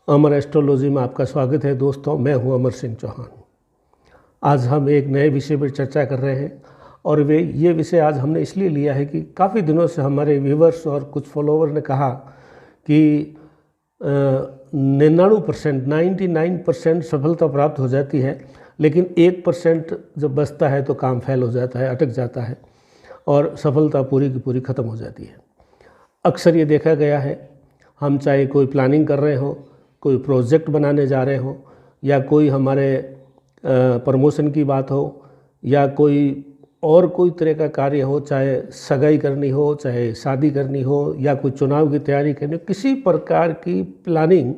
अमर astrology में आपका स्वागत है दोस्तों। मैं हूं अमर सिंह चौहान। आज हम एक नए विषय पर चर्चा कर रहे हैं और ये विषय आज हमने इसलिए लिया है कि काफ़ी दिनों से हमारे व्यूवर्स और कुछ फॉलोवर ने कहा कि 99% सफलता प्राप्त हो जाती है, लेकिन 1% जब बचता है तो काम फेल हो जाता है, अटक जाता है और सफलता पूरी की पूरी ख़त्म हो जाती है। अक्सर ये देखा गया है, हम चाहे कोई प्लानिंग कर रहे हो, कोई प्रोजेक्ट बनाने जा रहे हो, या कोई हमारे प्रमोशन की बात हो, या कोई तरह का कार्य हो, चाहे सगाई करनी हो, चाहे शादी करनी हो, या कोई चुनाव की तैयारी करनी हो, किसी प्रकार की प्लानिंग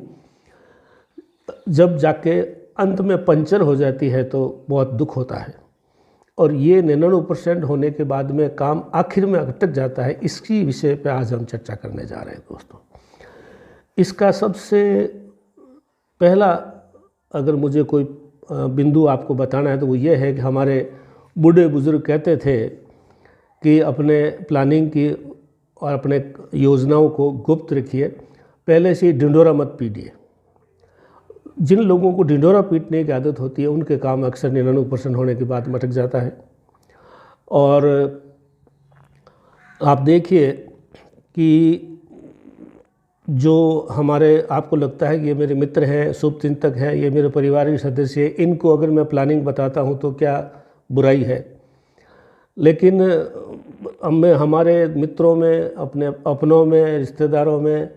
जब जाके अंत में पंचर हो जाती है तो बहुत दुख होता है। और ये 99% होने के बाद में काम आखिर में अटक जाता है। इसकी विषय पे आज हम चर्चा करने जा रहे हैं दोस्तों। इसका सबसे पहला अगर मुझे कोई बिंदु आपको बताना है तो वो ये है कि हमारे बूढ़े बुजुर्ग कहते थे कि अपने प्लानिंग की और अपने योजनाओं को गुप्त रखिए, पहले से ही ढिंढोरा मत पीटिए। जिन लोगों को ढिंढोरा पीटने की आदत होती है उनके काम अक्सर 99% होने के बाद अटक जाता है। और आप देखिए कि जो हमारे आपको लगता है कि ये मेरे मित्र हैं, शुभचिंतक हैं, ये मेरे परिवार के सदस्य हैं, इनको अगर मैं प्लानिंग बताता हूँ तो क्या बुराई है। लेकिन हमारे मित्रों में, अपने अपनों में, रिश्तेदारों में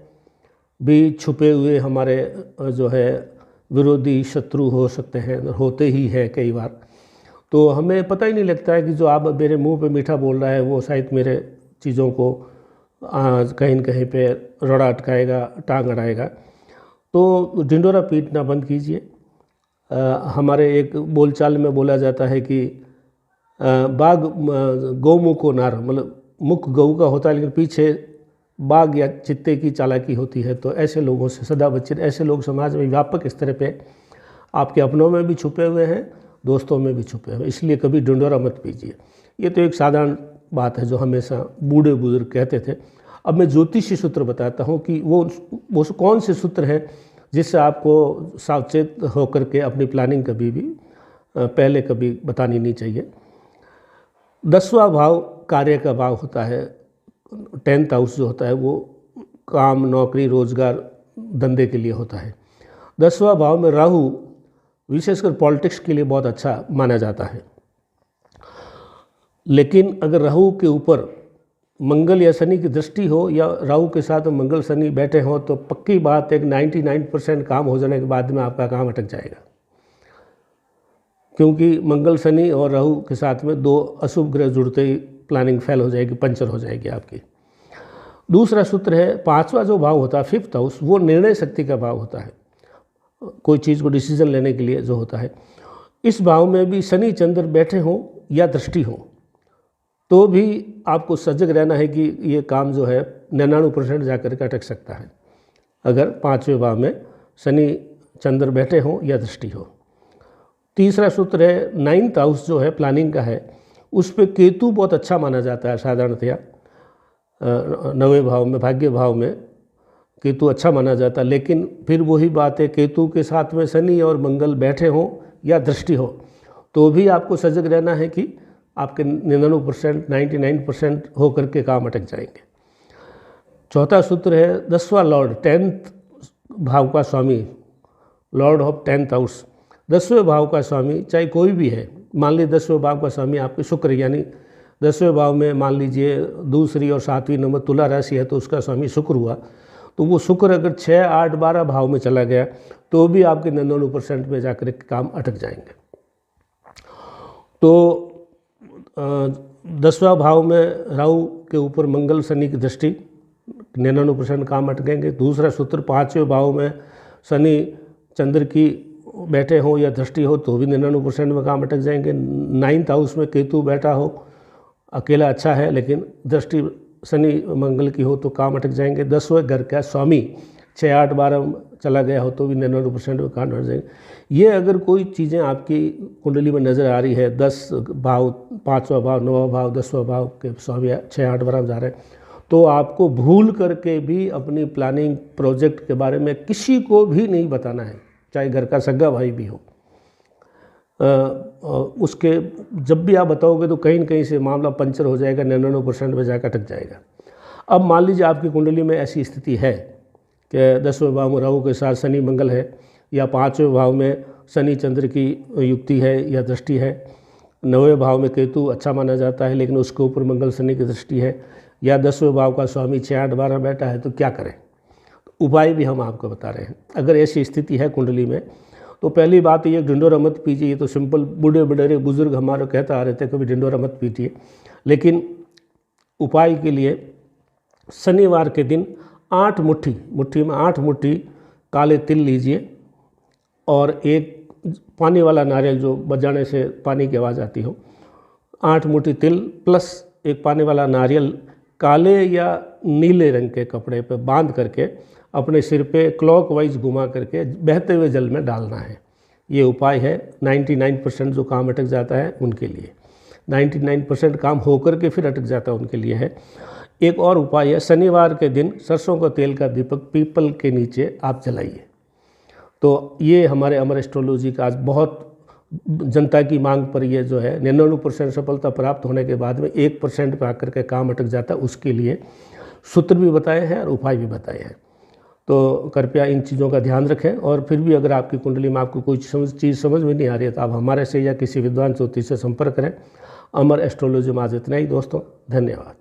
भी छुपे हुए हमारे जो है विरोधी शत्रु हो सकते हैं, होते ही हैं कई बार। तो हमें पता ही नहीं लगता है कि जो आप मेरे मुंह पे मीठा बोल रहा है वो शायद मेरे चीज़ों को कहीं न कहीं पे रड़ा अटकाएगा, टांग अड़ाएगा। तो ढिंढोरा पीटना बंद कीजिए। हमारे एक बोलचाल में बोला जाता है कि बाघ गौमुख को नार, मतलब मुख गऊ का होता है लेकिन पीछे बाघ या चित्ते की चालाकी होती है। तो ऐसे लोगों से सदा बचिए। ऐसे लोग समाज में व्यापक स्तर पे आपके अपनों में भी छुपे हुए हैं, दोस्तों में भी छुपे हुए, इसलिए कभी ढिंढोरा मत पीजिए। ये तो एक साधारण बात है जो हमेशा बूढ़े बुजुर्ग कहते थे। अब मैं ज्योतिषी सूत्र बताता हूँ कि वो कौन से सूत्र हैं जिससे आपको सावचेत होकर के अपनी प्लानिंग कभी भी पहले कभी बतानी नहीं चाहिए। 10वां भाव कार्य का भाव होता है। 10th हाउस जो होता है वो काम, नौकरी, रोजगार, धंधे के लिए होता है। 10वां भाव में राहु विशेषकर पॉलिटिक्स के लिए बहुत अच्छा माना जाता है। लेकिन अगर राहु के ऊपर मंगल या शनि की दृष्टि हो, या राहु के साथ मंगल शनि बैठे हों, तो पक्की बात है कि 99% काम हो जाने के बाद में आपका काम अटक जाएगा। क्योंकि मंगल शनि और राहु के साथ में 2 अशुभ ग्रह जुड़ते ही प्लानिंग फेल हो जाएगी, पंचर हो जाएगी आपकी। दूसरा सूत्र है 5वां जो भाव होता है 5th हाउस, वो निर्णय शक्ति का भाव होता है, कोई चीज़ को डिसीजन लेने के लिए जो होता है। इस भाव में भी शनि चंद्र बैठे हों या दृष्टि हो तो भी आपको सजग रहना है कि ये काम जो है 99% जाकर के अटक सकता है, अगर 5वें भाव में शनि चंद्र बैठे हों या दृष्टि हो। तीसरा सूत्र है 9th हाउस जो है प्लानिंग का है, उस पर केतु बहुत अच्छा माना जाता है। साधारणतया 9वें भाव में, भाग्य भाव में केतु अच्छा माना जाता है। लेकिन फिर वही बात है, केतु के साथ में शनि और मंगल बैठे हों या दृष्टि हो तो भी आपको सजग रहना है कि आपके 99% हो करके काम अटक जाएंगे। चौथा सूत्र है 10वां लॉर्ड, 10th भाव का स्वामी, लॉर्ड ऑफ 10th हाउस, 10वें भाव का स्वामी चाहे कोई भी है। मान लीजिए 10वें भाव का स्वामी आपके शुक्र, यानी 10वें भाव में मान लीजिए दूसरी और 7वीं नंबर तुला राशि है तो उसका स्वामी शुक्र हुआ। तो वो शुक्र अगर 6, 8, 12 भाव में चला गया तो भी आपके 99% में जाकर काम अटक जाएंगे। तो 10वां भाव में राहु के ऊपर मंगल शनि की दृष्टि, 99% काम अटकेंगे। दूसरा सूत्र 5वें भाव में शनि चंद्र की बैठे हो या दृष्टि हो तो भी 99% में काम अटक जाएंगे। 9th हाउस में केतु बैठा हो, अकेला अच्छा है लेकिन दृष्टि शनि मंगल की हो तो काम अटक जाएंगे। 10वें घर का स्वामी 6, 8, 12 चला गया हो तो भी 99% में काम अटक जाएंगे। ये अगर कोई चीज़ें आपकी कुंडली में नज़र आ रही है, 10 भाव, 5वां भाव, 9वां भाव, 10वां भाव के स्वामी 6, 8, 12 जा रहे हैं, तो आपको भूल करके भी अपनी प्लानिंग प्रोजेक्ट के बारे में किसी को भी नहीं बताना है, चाहे घर का सगा भाई भी हो। उसके जब भी आप बताओगे तो कहीं न कहीं से मामला पंचर हो जाएगा, 99% में जाकर अटक जाएगा। अब मान लीजिए आपकी कुंडली में ऐसी स्थिति है कि 10वें भाव में राहु के साथ शनि मंगल है, या 5वें भाव में शनि चंद्र की युक्ति है या दृष्टि है, 9वें भाव में केतु अच्छा माना जाता है लेकिन उसके ऊपर मंगल शनि की दृष्टि है, या 10वें भाव का स्वामी 6, 8, 12 बैठा है, तो क्या करें? उपाय भी हम आपको बता रहे हैं। अगर ऐसी स्थिति है कुंडली में तो पहली बात ये ढिंडोरा मत पीजिए। ये तो सिंपल बूढ़े बड़ेरे बुजुर्ग हमारे कहता आ रहे थे कभी ढिंडोरा मत पीजिए, लेकिन उपाय के लिए शनिवार के दिन 8 मुट्ठी में 8 मुट्ठी काले तिल लीजिए और एक पानी वाला नारियल जो बजाने से पानी की आवाज़ आती हो, 8 मुट्ठी तिल प्लस एक पानी वाला नारियल काले या नीले रंग के कपड़े पे बांध करके अपने सिर पे क्लॉकवाइज घुमा करके बहते हुए जल में डालना है। ये उपाय है। 99% जो काम अटक जाता है उनके लिए, 99% काम होकर के फिर अटक जाता है उनके लिए है। एक और उपाय है, शनिवार के दिन सरसों का तेल का दीपक पीपल के नीचे आप जलाइए। तो ये हमारे अमर एस्ट्रोलॉजी का आज बहुत जनता की मांग पर ये जो है 99% सफलता प्राप्त होने के बाद में 1% पे आकर के काम अटक जाता है, उसके लिए सूत्र भी बताए हैं और उपाय भी बताए हैं। तो कृपया इन चीज़ों का ध्यान रखें। और फिर भी अगर आपकी कुंडली में आपको कोई चीज़ समझ में नहीं आ रही है तो आप हमारे से या किसी विद्वान ज्योतिष से संपर्क करें। अमर एस्ट्रोलॉजी में आज इतना ही दोस्तों, धन्यवाद।